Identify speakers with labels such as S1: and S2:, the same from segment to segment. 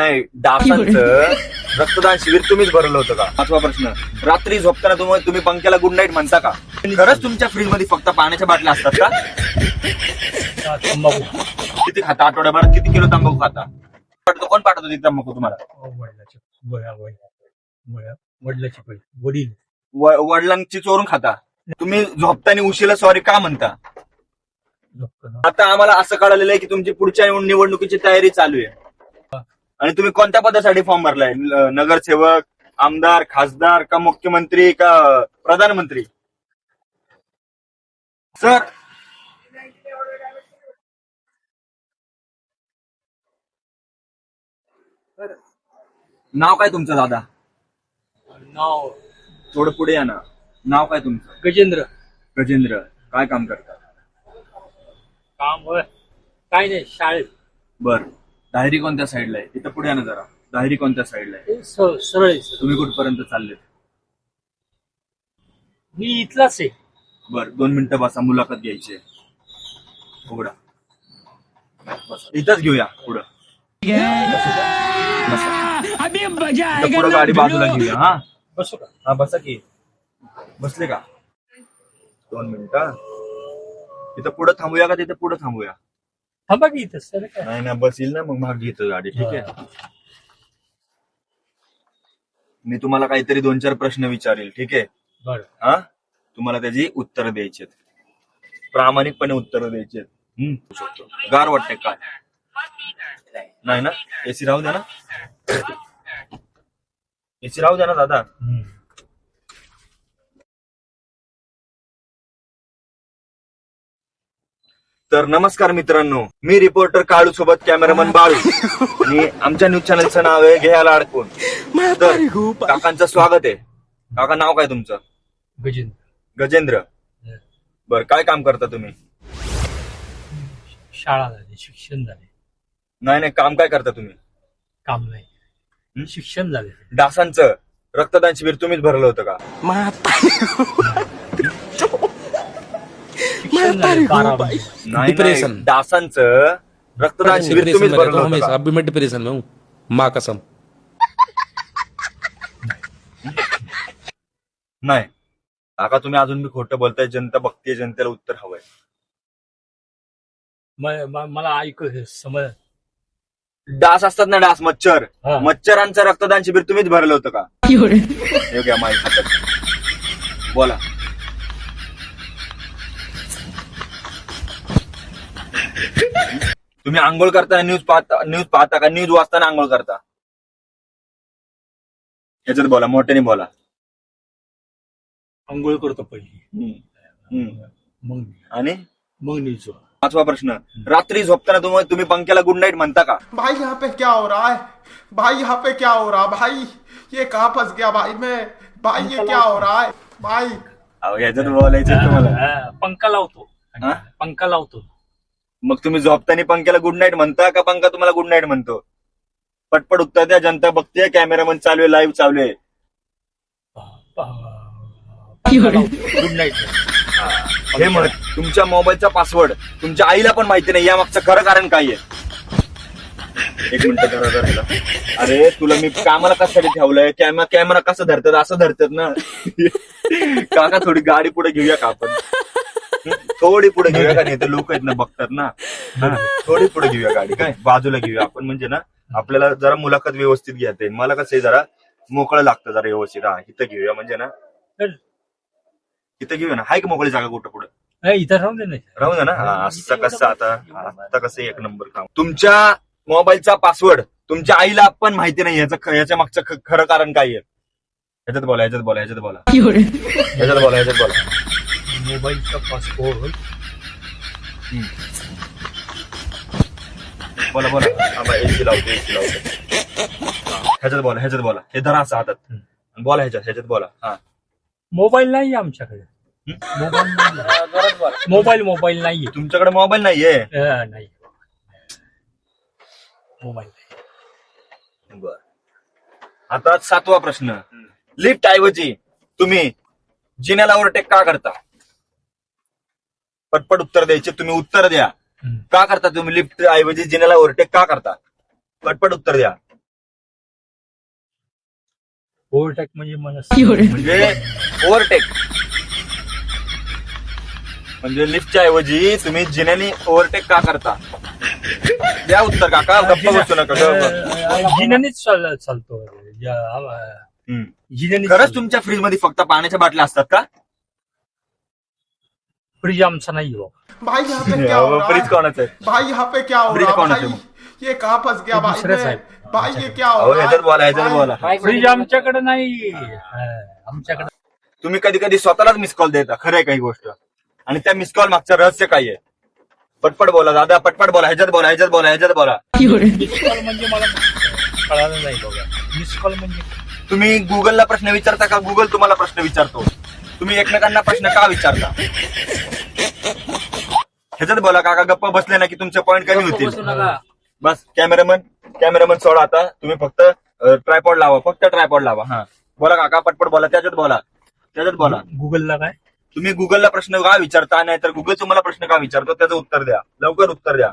S1: नाही, डासांचं रक्तदान शिबिर तुम्हीच भरलं होतं का? 5वा प्रश्न, रात्री झोपताना तुम्ही पंख्याला गुड नाईट म्हणता का? खरंच तुमच्या फ्रीज मध्ये फक्त पाण्याच्या बाटल्या असतात का?
S2: तंबाखू
S1: किती खाता आठवड्याभरात? किती किलो तंबाखू खाता? कोण पाठवतो ती तंबाखू तुम्हाला?
S2: वडिलाची वडील
S1: वडिलांची चोरून खाता. तुम्ही झोपताना उशीला सॉरी का म्हणता? आता आम्हाला असं कळालेलं आहे की तुमची पुढच्या निवडणुकीची तयारी चालू आहे आणि तुम्ही कोणत्या पदासाठी फॉर्म भरलाय? नगरसेवक, आमदार, खासदार का मुख्यमंत्री का प्रधानमंत्री? सर नाव काय तुमचं दादा?
S2: नाव
S1: थोडं पुढे या ना. नाव काय तुमचं?
S2: गजेंद्र.
S1: गजेंद्र. काय काम करता?
S2: काम काय नाही, शाळेत.
S1: बर. दाहेरी कोणत्या साईडला आहे? इथं पुढे या ना जरा. दाहेरी कोणत्या साईडला आहे?
S2: सरळ
S1: तुम्ही कुठपर्यंत चालले?
S2: मी इथलाच आहे.
S1: बर, 2 मिनिटं बसा, मुलाखत घ्यायची आहे. उघडा. बसा. इथंच घेऊया पुढं. पुढं गाडी बाजूला घेऊया. हा
S2: बसू का?
S1: हा बसा की. बसले का? 2 मिनिटं. तिथं पुढं थांबूया का तिथं पुढं थांबूया?
S2: थांबा की इथं सर.
S1: नाही ना, बसील ना मग माग घेतो गाडी. ठीक आहे. मी तुम्हाला काहीतरी 2-4 प्रश्न विचारेल. ठीक आहे?
S2: बरं.
S1: हा, तुम्हाला त्याची उत्तरं द्यायची, प्रामाणिकपणे उत्तरं द्यायची. गार वाटते काय? नाही ना? एसी राहू द्या ना. एसी राहू द्या ना दादा. तर नमस्कार मित्रांनो, मी रिपोर्टर काळू सोबत कॅमेरामन बाळू आणि आमच्या न्यूज चॅनलचं नाव आहे घ्यायला अडकून. तर काकांचं स्वागत आहे. काका नाव काय तुमचं?
S2: गजेंद्र.
S1: गजेंद्र. बर, काय काम करता तुम्ही?
S2: शाळा झाली, शिक्षण झाले.
S1: नाही, काम काय करता तुम्ही?
S2: काम नाही, शिक्षण झाले.
S1: डासांचं रक्तदान शिबिर तुम्हीच भरलं होतं का? नाही,
S3: डिप्रेशन.
S1: डासांचं रक्तदान शिबिर तुम्हीच भरलं होतं का?
S3: अभी मैं डिप्रेशन में हूँ, माँ कसम.
S1: नाही काका, तुम्ही अजून बी खोटं बोलताय. जनता बघतीये, जनतेला उत्तर हवंय.
S2: मला ऐकू समज.
S1: डास असतात ना, डास, मच्छर.
S2: हा.
S1: मच्छरांचं रक्तदान शिबिर तुम्हीच भरलं होतं का? हे घ्या माहिती हातात. बोला. तुम्ही आंघोळ करताना न्यूज पाहता का? न्यूज वाचताना आंघोळ करता? ह्याच्यात बोला, मोठ्याने बोला.
S2: अंघोळ करतो पहिली, मग
S1: आणि
S2: मग न्यूज.
S1: 5वा प्रश्न, रात्री झोपताना तुम्ही पंख्याला गुड नाईट म्हणता का?
S4: भाई यहाँ पे क्या हो रहा है? भाई यहाँ पे क्या हो रहा है? भाई ये कहाँ फंस गया भाई मैं? भाई ये क्या हो रहा है भाई?
S1: अहो, ह्याच्यात बोलायचं तुम्हाला.
S2: पंखा लावतो.
S1: हा?
S2: पंखा लावतो.
S1: मग तुम्ही झोपताना पंख्याला गुड नाईट म्हणता का पंखा तुम्हाला गुड नाईट म्हणतो? पटपट उत्तर द्या, जनता बघते. कॅमेरामन चालू आहे, लाईव्ह चालू आहे.
S2: Good night.
S1: हे म्हण, तुमच्या मोबाईलचा पासवर्ड तुमच्या आईला पण माहिती नाही. यामागचं खरं कारण काय आहे? 1 मिनिट जरा. अरे तुला मी कामाला कशासाठी ठेवलंय? कॅमेरा कसं धरतात? असं धरतात ना. काका, थोडी गाडी पुढे घेऊया का आपण? थोडी पुढे घेऊया का? नाही तर लोक आहेत ना, बघतात ना. थोडी पुढे घेऊया गाडी. काय बाजूला घेऊया आपण, म्हणजे ना आपल्याला जरा मुलाखत व्यवस्थित घेता येईल. मला कसं आहे, जरा मोकळं लागतं जरा व्यवस्थित. हा, इथं घेऊया म्हणजे ना. इथं घेऊया ना. हाय का मोकळी जागा कुठं पुढे?
S2: इथं राहून दे. नाही
S1: राहू दे ना. असं कसं आता कसं 1 नंबर काम. तुमच्या मोबाईलचा पासवर्ड तुमच्या आईला पण माहिती नाही. याच्या मागचं खरं कारण काय आहे? ह्याच्यात बोला.
S2: मोबाईलचा पासपोर्ट.
S1: बोला. एसी लावतो. ह्याच्यात बोला. हे धरा असं हातात. बोला ह्याच्यात बोला. हा,
S2: मोबाईल नाही आमच्याकडे. मोबाईल नाहीये.
S1: तुमच्याकडे मोबाईल नाहीये?
S2: नाही, मोबाईल नाही.
S1: बर. आता 7वा प्रश्न, लिफ्ट ऐवजी तुम्ही जिन्याला ओव्हरटेक का करता? पटपट उत्तर द्यायचे. तुम्ही उत्तर द्या. का करता तुम्ही लिफ्ट ऐवजी जिन्याला ओव्हरटेक का करता? पटपट उत्तर द्या.
S2: ओव्हरटेक म्हणजे मला
S1: म्हणजे ओव्हरटेक म्हणजे लिफ्टच्या ऐवजी तुम्ही जिन्याने ओव्हरटेक का करता? द्या उत्तर काका, गप्पा बसू नका गप्प.
S2: जिन्यानेच चालतो.
S1: हम्म.
S2: जिन्याने
S1: खरंच तुमच्या फ्रीज मध्ये फक्त पाण्याच्या बाटल्या असतात का?
S2: फ्रीज आमचा नाही हो.
S4: भाई यहाँ पे क्या हो रहा
S1: फ्रीज
S4: है?
S1: कोणाचं आहे?
S4: भाई यहाँ पे क्या हो
S1: फ्रीज
S4: रहा
S1: कौन
S4: है
S1: है
S4: भाई? ये कहाँ फंस गया भाई
S2: दूसरे
S4: मैं?
S2: साइड.
S4: भाई ये क्या हो
S1: अहो
S4: रहा
S1: ह्याच्यात बोला, ह्याच्यात
S4: भाई?
S1: बोला.
S2: फ्रीज आमच्याकडे नाही. आमच्याकडे
S1: तुम्ही कधी कधी स्वतःलाच मिस कॉल देता, खरं आहे काही गोष्ट. आणि त्या मिस कॉल मागचं रहस्य काय आहे? पटपट बोला दादा, पटपट बोला, ह्याच्यात बोला, ह्याच्यात बोला, ह्याच्यात बोला.
S2: मिस कॉल म्हणजे मला कळालं नाही बघा. मिस कॉल म्हणजे
S1: तुम्ही गुगलला प्रश्न विचारता का गुगल तुम्हाला प्रश्न विचारतो? तुम्ही एकमेकांना प्रश्न का विचारता? ह्याच्यात बोला काका, गप्पा बसले ना की तुमचे पॉईंट कमी होतील. बस कॅमेरामन सोडा आता. तुम्ही फक्त ट्रायपॉड लावा, फक्त ट्रायपॉड लावा. हा बोला काका, पटपट बोला, त्याच्यात बोला.
S2: गुगलला काय
S1: तुम्ही गुगलला प्रश्न का विचारता, नाही तर गुगल तुम्हाला प्रश्न का विचारतो त्याचं उत्तर द्या, लवकर उत्तर द्या.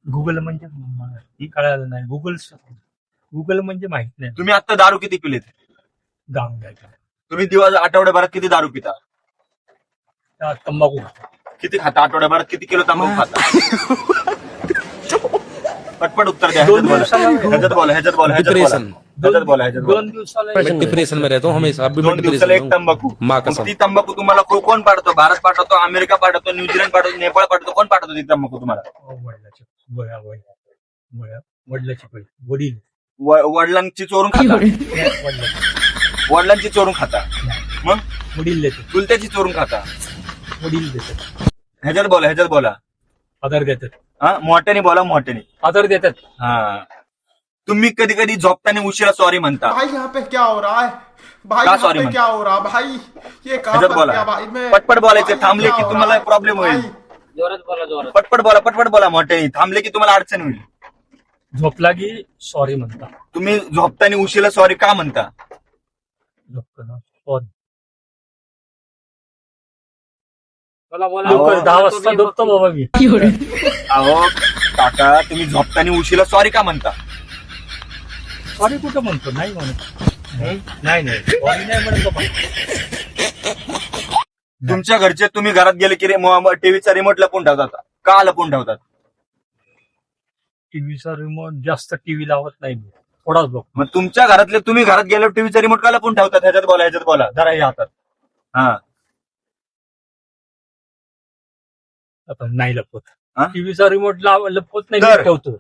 S2: गुगल म्हणजे मला कळालं नाही. गुगल म्हणजे माहित नाही.
S1: तुम्ही आता दारू किती पिलेत?
S2: गाव काय
S1: तुम्ही दिवस आठवड्याभरात किती दारू पिता?
S2: तंबाखू
S1: किती खाता आठवड्याभरात? किती किलो तंबाखू खाता? पटपट उत्तर द्या.
S2: दोन दिवसाला
S1: ह्याच्यात बोला.
S3: डिप्रेशन.
S2: दोन दिवसाला
S3: मैं डिप्रेशन में रहता हूँ हमेशा. अभी मैं
S1: दोन
S3: डिप्रेशन
S1: दिवसाला
S3: में
S1: एक
S3: हूँ.
S1: तंबाखू.
S3: माँ
S1: मग
S3: कसम.
S1: ती तंबाखू तुम्हाला कोण पाठवतो? भारत पाठवतो, अमेरिका पाठवतो, न्यूझीलंड पाठवतो, नेपाळ पाठवतो, कोण पाठवतो ती तंबाखू तुम्हाला?
S2: वडिलाची पैसे वडील
S1: वडिलांची चोरून खाता? वडिलांची चोरून खाता. मग
S2: वडील देतात.
S1: चुलत्याची चोरून खाता?
S2: वडील देतात.
S1: ह्याच्यात बोला.
S2: आधार देतात.
S1: हा मोठ्याने बोला, मोठ्याने.
S2: आधार देतात.
S1: हा तुम्ही कधी कधी झोपताना उशिरा सॉरी म्हणता.
S4: भाई यहाँ पे क्या हो रहा है? भाई
S1: का
S4: यहाँ
S1: sorry
S4: पे
S1: म्हणता?
S4: क्या हो रहा भाई? ये कहाँ
S1: ह्याच्यात
S4: फंस गया
S1: बोला.
S4: भाई मैं?
S1: पटपट बोलायचे,
S4: भाई,
S1: थांबले
S4: क्या
S1: की
S4: हो
S1: तुम्हाला
S4: रहा है?
S1: प्रॉब्लेम होईल.
S4: भाई,
S1: पटपट बोला मोठ्याने, थांबले की तुम्हाला अडचण होईल.
S2: झोपला की सॉरी म्हणता.
S1: तुम्ही झोपताना उशिरा सॉरी का म्हणता?
S2: झोपताना सॉरी.
S1: अहो,
S2: 10 वाजता झोपतो बाबा मी.
S1: अहो काका, तुम्ही झोपताना उशिरा सॉरी का म्हणता?
S2: सॉरी कुठं म्हणतो? नाही म्हणत. नाही सॉरी नाही म्हणत बाबा.
S1: तुमच्या घरचे तुम्ही घरात गेले की टीव्हीचा रिमोट लपून ठेवतात का? लपून ठेवतात?
S2: टीव्हीचा रिमोट जास्त टीव्ही लावत नाही मी. थोडाच बघ.
S1: मग तुमच्या घरातले तुम्ही घरात गेल्यावर टीव्हीचा रिमोट का लपून ठेवतात? ह्याच्यात बोला जरा हे हातात. हा
S2: आता नाही लपवत.
S1: हा?
S2: टीव्हीचा रिमोट लपवत नाही.
S1: तर?
S2: मी ठेवतो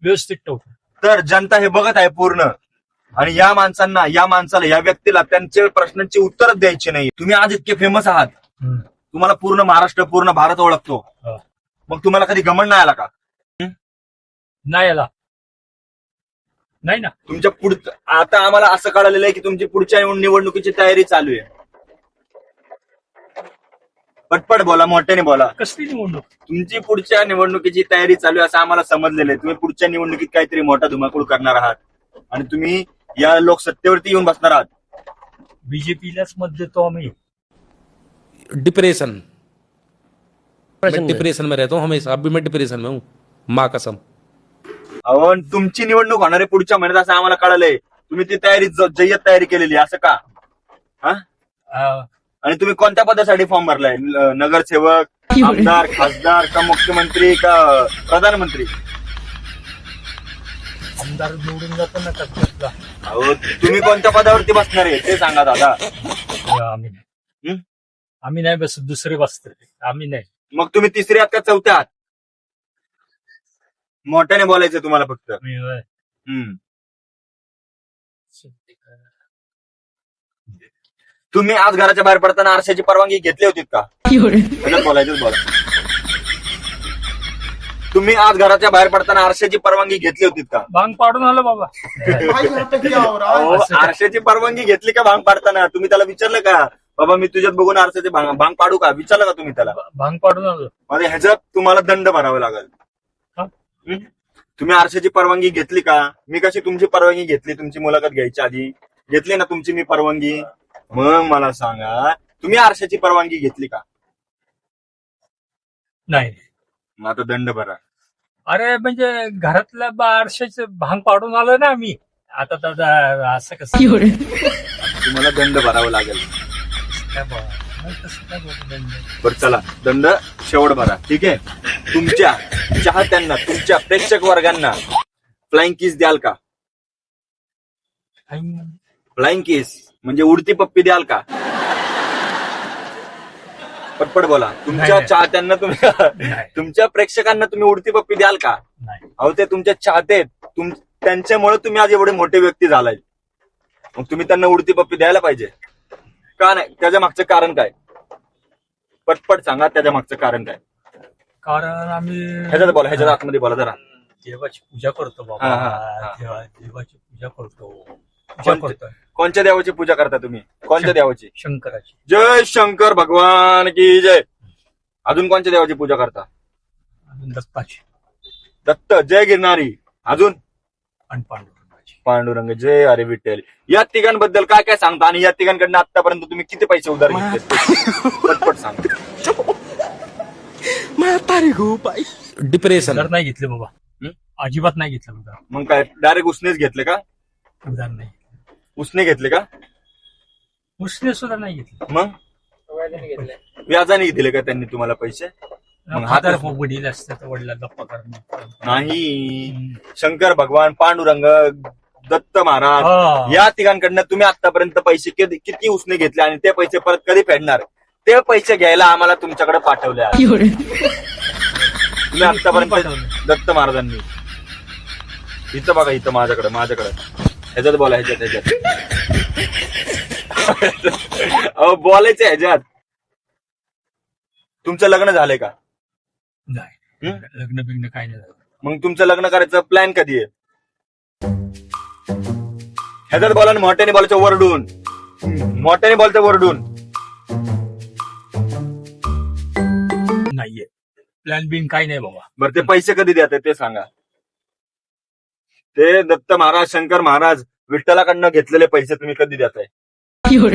S2: व्यवस्थित ठेवतो.
S1: तर जनता हे बघत आहे पूर्ण, आणि या माणसाला या व्यक्तीला त्यांच्या प्रश्नांची उत्तरच द्यायची नाही. तुम्ही आज इतके फेमस आहात, तुम्हाला पूर्ण महाराष्ट्र, पूर्ण भारत ओळखतो.
S2: हा.
S1: मग तुम्हाला कधी घमंड नाही आला का?
S2: नाही याला नाही ना.
S1: तुमच्या पुढचं आता आम्हाला असं कळालेलं आहे की तुमची पुढच्या निवडणुकीची तयारी चालू आहे. पटपट बोला, मोठ्याने बोला.
S2: कसली निवडणूक?
S1: तुमची पुढच्या निवडणुकीची तयारी चालू आहे असं आम्हाला समजलेलं आहे. तुम्ही पुढच्या निवडणुकीत काहीतरी मोठा धुमाकूळ करणार आहात आणि तुम्ही या लोकसत्तेवरती येऊन बसणार आहात.
S2: बीजेपीलाच मत देतो आम्ही.
S3: डिप्रेशन. मैं डिप्रेशन में रहता हूँ हमेशा. अभी मैं डिप्रेशन में हूँ. माँ कसम.
S1: अहो तुमची निवडणूक होणार आहे पुढच्या महिन्यात असं आम्हाला कळालंय. तुम्ही ती जय्यत तयारी केलेली आहे असं का? हा? आणि तुम्ही कोणत्या पदासाठी फॉर्म भरलाय? नगरसेवक, आमदार, खासदार का मुख्यमंत्री का प्रधानमंत्री?
S2: आमदार निवडून जातो ना कसला.
S1: अहो तुम्ही कोणत्या पदावरती बसणार आहे ते सांगा दादा.
S2: आम्ही नाही. आम्ही नाही बसत, दुसरे बसते. आम्ही नाही.
S1: मग तुम्ही तिसरी आहात का चौथ्या आहात? मोठ्याने बोलायचं तुम्हाला फक्त. तुम्ही आज घराच्या बाहेर पडताना आरशाची परवानगी घेतली होती का? बोलायचं बोला. तुम्ही आज घराच्या बाहेर पडताना आरशाची परवानगी घेतली होती का?
S2: भांग पाडून आलं बाबा.
S4: भाई यहाँ पे क्या हो रहा है?
S1: अहो, आरशाची परवानगी घेतली का भांग पाडताना? तुम्ही त्याला विचारलं का बाबा मी तुझ्यात बघून आरशाचे भांग पाडू का? विचारलं का तुम्ही त्याला?
S2: भांग पाडून आलं.
S1: म्हणजे ह्याच्यात तुम्हाला दंड भरावा लागेल.
S2: हा?
S1: तुम्ही आरशाची परवानगी घेतली का? मी कशी तुमची परवानगी घेतली? तुमची मुलाखत घ्यायच्या आधी घेतली ना तुमची मी परवानगी. मग मला सांगा तुम्ही आरशाची परवानगी घेतली का?
S2: नाही.
S1: मग आता दंड भरा.
S2: अरे म्हणजे घरातल्या आरशाचं भांग पाडून आलं ना आम्ही. आता तर असं कसं
S1: तुम्हाला दंड भरावा लागेल.
S2: काय बा? नाही, तसं काय बोलतो दंड?
S1: बरं चला, दंड शेवट भरा. ठीक आहे. तुमच्या चाहत्यांना, तुमच्या प्रेक्षक वर्गांना फ्लाइंग किस द्याल का?
S2: काही
S1: फ्लाइंग किस म्हणजे उडती पप्पी द्याल का? पटपट बोला. तुमच्या
S2: नाही.
S1: चाहत्यांना तुम्ही
S2: नाही.
S1: तुमच्या प्रेक्षकांना तुम्ही उडती पप्पी द्याल का?
S2: नाही.
S1: अहो ते तुमच्या चाहते आहेत. त्यांच्यामुळे तुम्ही आज एवढे मोठे व्यक्ती झालाय. मग तुम्ही त्यांना उडती पप्पी द्यायला पाहिजे का नाही? त्याच्या मागचं कारण काय? पटपट सांगा, त्याच्या मागचं कारण काय?
S2: कारण आम्ही
S1: ह्याच्यात बोला, ह्याच्यात आतमध्ये बोला जरा.
S2: देवाची पूजा करतो बाबा.
S1: हा, हा, हा.
S2: देवाची पूजा करतो. पूजा करतोय
S1: कोणत्या देवाची पूजा करता तुम्ही? कोणत्या देवाची?
S2: शंकराची.
S1: जय शंकर भगवान की जय. अजून कोणत्या देवाची पूजा करता?
S2: अजून दत्ताची
S1: दत्त, जय गिरणारी. अजून
S2: आणि पांडुरंगाची.
S1: पांडुरंग, जय हरी विठ्ठल. या तिघांबद्दल काय काय सांगता आणि या तिघांकडनं आतापर्यंत तुम्ही किती पैसे उधार घेतले? पटपट सांगा.
S3: डिप्रेशन
S2: उधार नाही घेतले बाबा.
S1: हं?
S2: अजिबात नाही घेतलं उधार.
S1: मग काय डायरेक्ट उसनेच घेतले का?
S2: उधार नाही.
S1: उसने घेतले का?
S2: उसने सुद्धा नाही घेतलं.
S1: मग व्याजाने दिले का त्यांनी तुम्हाला पैसे? मग हात-
S2: हजार वडील असतात वडिलांना पगार नाही.
S1: नाही. शंकर भगवान, पांडुरंग, दत्त महाराज
S2: हा.
S1: या तिघांकडनं तुम्ही आतापर्यंत पैसे किती उसने घेतले आणि ते पैसे परत कधी फेडणार? ते पैसे घ्यायला आम्हाला तुमच्याकडे पाठवले आहे. तुम्ही आतापर्यंत
S2: पाठवले?
S1: दत्त महाराजांनी. इथं बघा, इथं माझ्याकडे ह्याच्यात बोला, ह्याच्यात अहो बोलायचं ह्याच्यात. तुमचं लग्न झालंय का?
S2: नाही.
S1: हं?
S2: लग्न बिग्न काय नाही झालं.
S1: मग तुमचं लग्न करायचं प्लॅन कधी आहे? ह्याच्यात बोला ना, मोठ्याने बोलायचं वरडून. मोठ्याने बोलायचं वरडून.
S2: नाहीये प्लॅन बिन काय नाही बाबा.
S1: बरं ते पैसे कधी द्यायचे ते सांगा. ते दत्त महाराज, शंकर महाराज, विठ्ठलाकडनं घेतलेले पैसे तुम्ही कधी देताय?
S2: पैसे होय.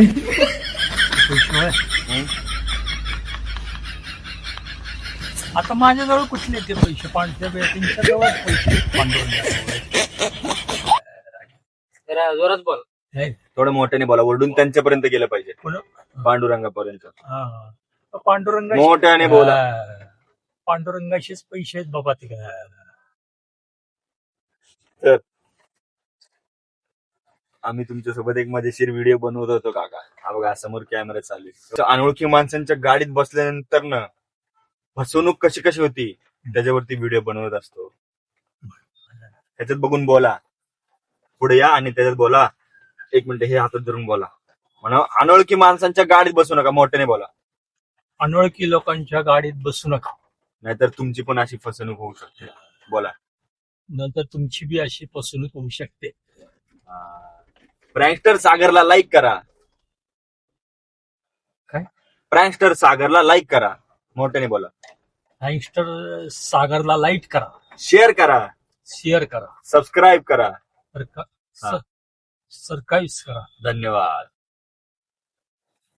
S2: आता माझ्याजवळ कुठले ते पैसे? तुमच्याजवळ पैसे
S3: जोरात बोल.
S2: नाही.
S1: थोडं मोठ्याने बोला, वरडून त्यांच्यापर्यंत गेलं पाहिजे,
S2: कोण-
S1: पांडुरंगापर्यंत.
S2: हा. पांडुरंगा
S1: मोठ्याने बोला.
S2: पांडुरंगाशीच पैसे आहेत बाबा ते काय.
S1: तर आम्ही तुमच्यासोबत एक मजेशीर व्हिडिओ बनवत होतो काका. हा बघा, समोर कॅमेरा चालू आहे. अनोळखी माणसांच्या गाडीत बसल्यानंतर ना फसवणूक कशी होती त्याच्यावरती व्हिडिओ बनवत असतो. त्याच्यात बघून बोला. पुढे या आणि त्याच्यात बोला. एक मिनिट, हे हातात धरून बोला. म्हणा, अनोळखी माणसांच्या गाडीत बसू नका. मोठ्याने बोला.
S2: अनोळखी लोकांच्या गाडीत बसू नका,
S1: नाहीतर तुमची पण अशी फसवणूक होऊ शकते. बोला.
S2: नंतर तुमची बी अशी फसवणूक होऊ शकते.
S1: प्रँकस्टर सागरला लाईक करा.
S2: काय?
S1: प्रँकस्टर सागरला लाईक करा. मोठ्याने बोला.
S2: गँगस्टर सागरला लाईट करा,
S1: शेअर करा,
S2: शेअर करा,
S1: सबस्क्राईब करा.
S2: बरं का?
S1: हा.
S2: सरकाईस करा.
S1: धन्यवाद.